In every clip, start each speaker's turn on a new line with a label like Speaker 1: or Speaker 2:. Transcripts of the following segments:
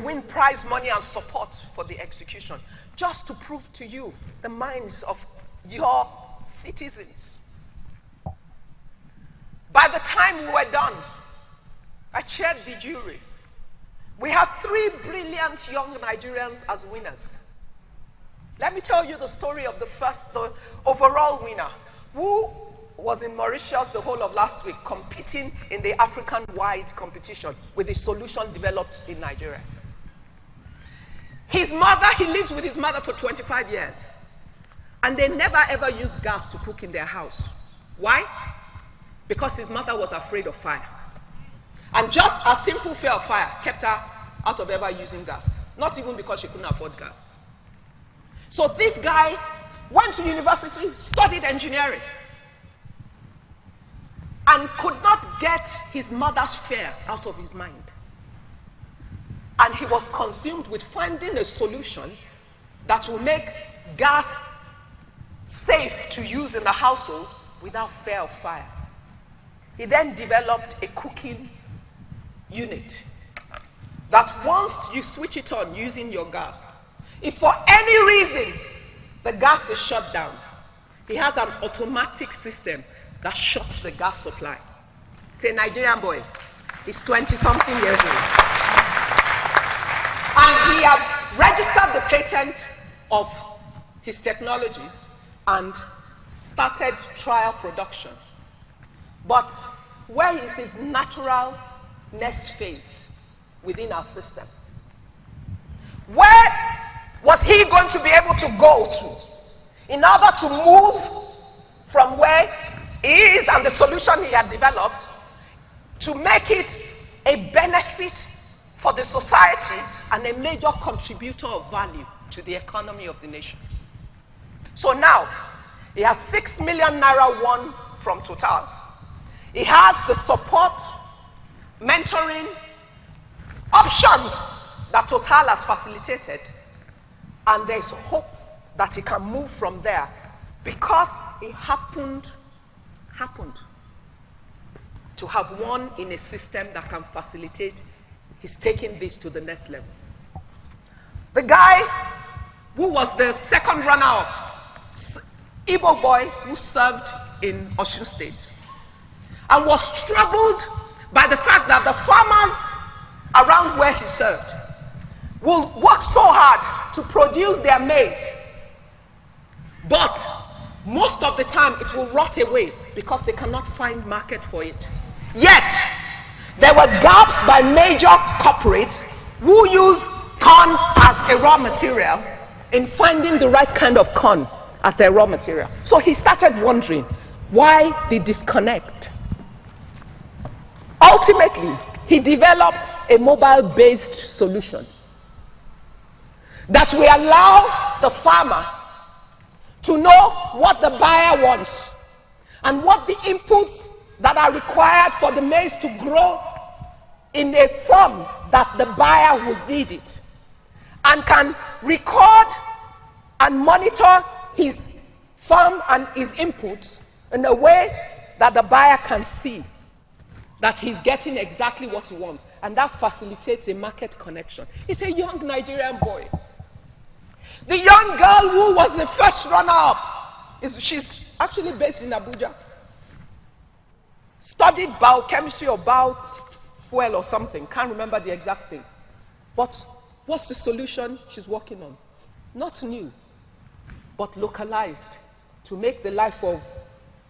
Speaker 1: would win prize money and support for the execution, just to prove to you the minds of your citizens. By the time we were done, I chaired the jury. We had 3 brilliant young Nigerians as winners. Let me tell you the story of the overall winner, who was in Mauritius the whole of last week, competing in the African-wide competition with a solution developed in Nigeria. His mother, he lives with his mother for 25 years. And they never ever used gas to cook in their house. Why? Because his mother was afraid of fire. And just a simple fear of fire kept her out of ever using gas. Not even because she couldn't afford gas. So this guy went to university, studied engineering, and could not get his mother's fear out of his mind. And he was consumed with finding a solution that will make gas safe to use in the household without fear of fire. He then developed a cooking unit that once you switch it on using your gas, if for any reason the gas is shut down, he has an automatic system that shuts the gas supply. It's a Nigerian boy. He's 20-something years old. And he had registered the patent of his technology and started trial production. But where is his natural next phase within our system? Where was he going to be able to go to in order to move from where he is and the solution he had developed to make it a benefit for the society and a major contributor of value to the economy of the nation? So now, he has 6 million naira won from Total. He has the support, mentoring, options that Total has facilitated. And there's hope that he can move from there because he happened to have won in a system that can facilitate his taking this to the next level. The guy who was the second runner-up, Igbo boy who served in Osun State and was troubled by the fact that the farmers around where he served will work so hard to produce their maize, but most of the time it will rot away because they cannot find market for it. Yet, there were gaps by major corporates who use corn as a raw material in finding the right kind of corn as their raw material. So he started wondering why the disconnect. Ultimately, he developed a mobile-based solution that will allow the farmer to know what the buyer wants and what the inputs that are required for the maize to grow in a form that the buyer will need it, and can record and monitor his farm and his inputs in a way that the buyer can see that he's getting exactly what he wants, and that facilitates a market connection. He's a young Nigerian boy. The young girl who was the first runner-up, she's actually based in Abuja, studied biochemistry or biofuel or something, can't remember the exact thing. But what's the solution she's working on? Not new, but localized to make the life of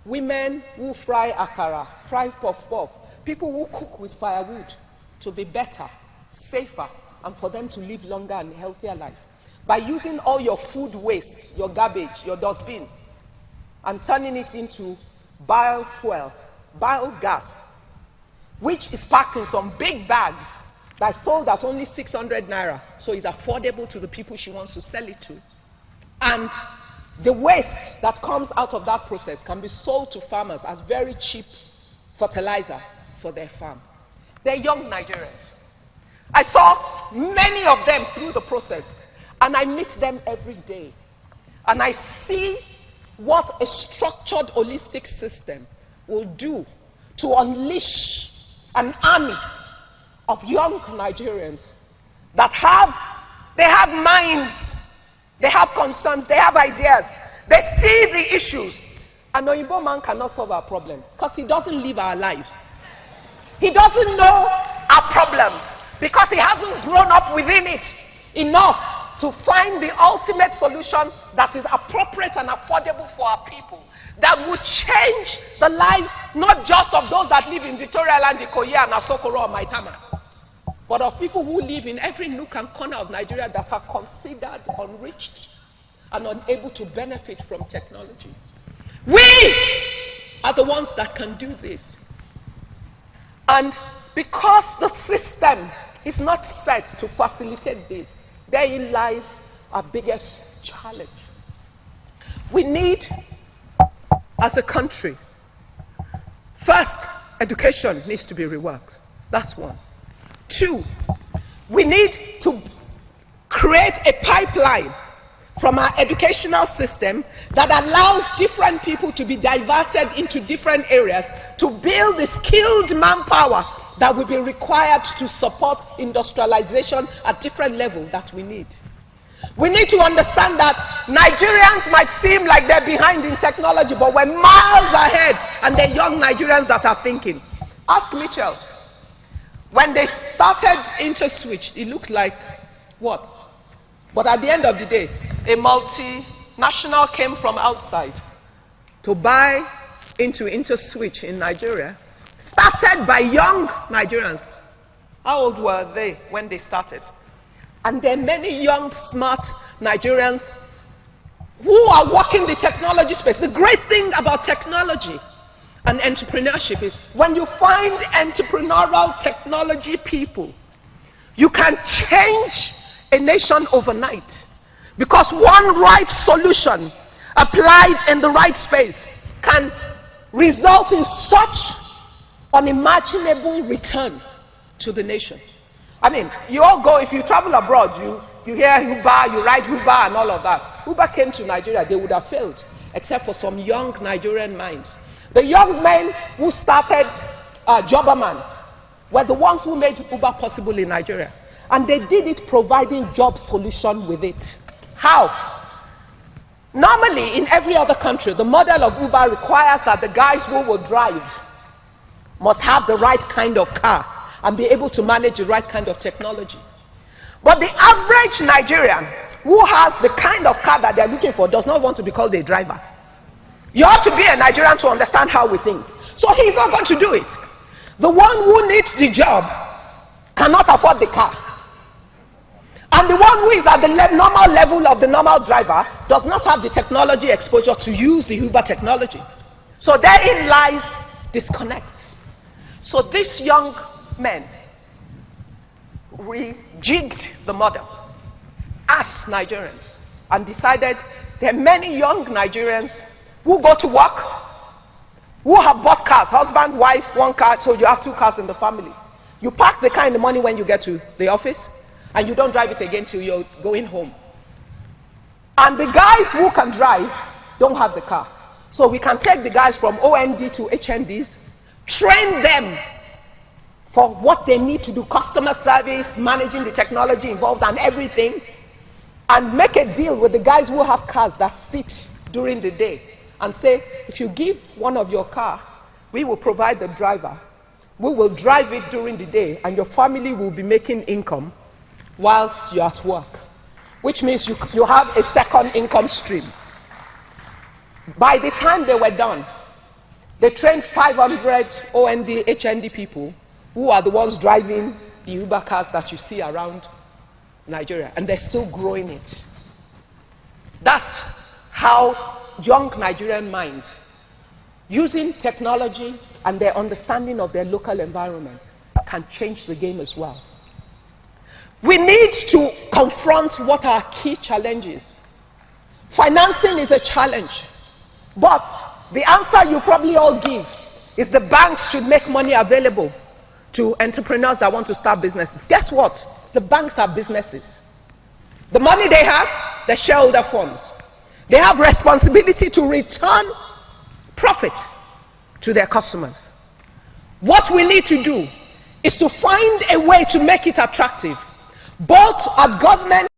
Speaker 1: women who fry akara, fry puff-puff, people who cook with firewood to be better, safer, and for them to live longer and healthier life. By using all your food waste, your garbage, your dustbin, and turning it into biofuel, biogas, which is packed in some big bags that is sold at only 600 naira, so it's affordable to the people she wants to sell it to. And the waste that comes out of that process can be sold to farmers as very cheap fertilizer for their farm. They're young Nigerians. I saw many of them through the process, and I meet them every day. And I see what a structured, holistic system will do to unleash an army of young Nigerians that they have minds, they have concerns, they have ideas, they see the issues. An Oyibo man cannot solve our problem because he doesn't live our lives. He doesn't know our problems because he hasn't grown up within it enough to find the ultimate solution that is appropriate and affordable for our people, that would change the lives not just of those that live in Victoria Land, Ikoyi, and Asokoro or Maitama, but of people who live in every nook and corner of Nigeria that are considered unreached and unable to benefit from technology. We are the ones that can do this. And because the system is not set to facilitate this, therein lies our biggest challenge. We need, as a country, first, education needs to be reworked. That's one. Two, we need to create a pipeline from our educational system that allows different people to be diverted into different areas to build the skilled manpower that will be required to support industrialization at different levels that we need. We need to understand that Nigerians might seem like they're behind in technology, but we're miles ahead, and they're young Nigerians that are thinking. Ask Mitchell. When they started InterSwitch, it looked like what? But at the end of the day, a multinational came from outside to buy into InterSwitch in Nigeria, started by young Nigerians. How old were they when they started? And there are many young, smart Nigerians who are working the technology space. The great thing about technology and entrepreneurship is when you find entrepreneurial technology people, you can change a nation overnight, because one right solution applied in the right space can result in such unimaginable return to the nation. I mean, you all go, if you travel abroad, you hear Uber, you ride Uber and all of that. Uber came to Nigeria, they would have failed, except for some young Nigerian minds. The young men who started Jobberman were the ones who made Uber possible in Nigeria. And they did it providing job solution with it. How? Normally, in every other country, the model of Uber requires that the guys who will drive must have the right kind of car and be able to manage the right kind of technology. But the average Nigerian who has the kind of car that they're looking for does not want to be called a driver. You ought to be a Nigerian to understand how we think. So he's not going to do it. The one who needs the job cannot afford the car. And the one who is at the normal level of the normal driver does not have the technology exposure to use the Uber technology. So therein lies disconnect. So these young men rejigged the model as Nigerians and decided there are many young Nigerians who go to work, who have bought cars, husband, wife, one car, so you have two cars in the family. You park the car in the morning when you get to the office, and you don't drive it again till you're going home. And the guys who can drive don't have the car. So we can take the guys from OND to HNDs, train them for what they need to do, customer service, managing the technology involved and everything, and make a deal with the guys who have cars that sit during the day and say, if you give one of your car, we will provide the driver. We will drive it during the day, and your family will be making income whilst you're at work, which means you have a second income stream. By the time they were done, they trained 500 OND, HND people who are the ones driving the Uber cars that you see around Nigeria, and they're still growing it. That's how young Nigerian minds, using technology and their understanding of their local environment, can change the game as well. We need to confront what are key challenges. Financing is a challenge, but the answer you probably all give is the banks should make money available to entrepreneurs that want to start businesses. Guess what? The banks are businesses. The money they have, the shareholder funds. They have responsibility to return profit to their customers. What we need to do is to find a way to make it attractive. both at government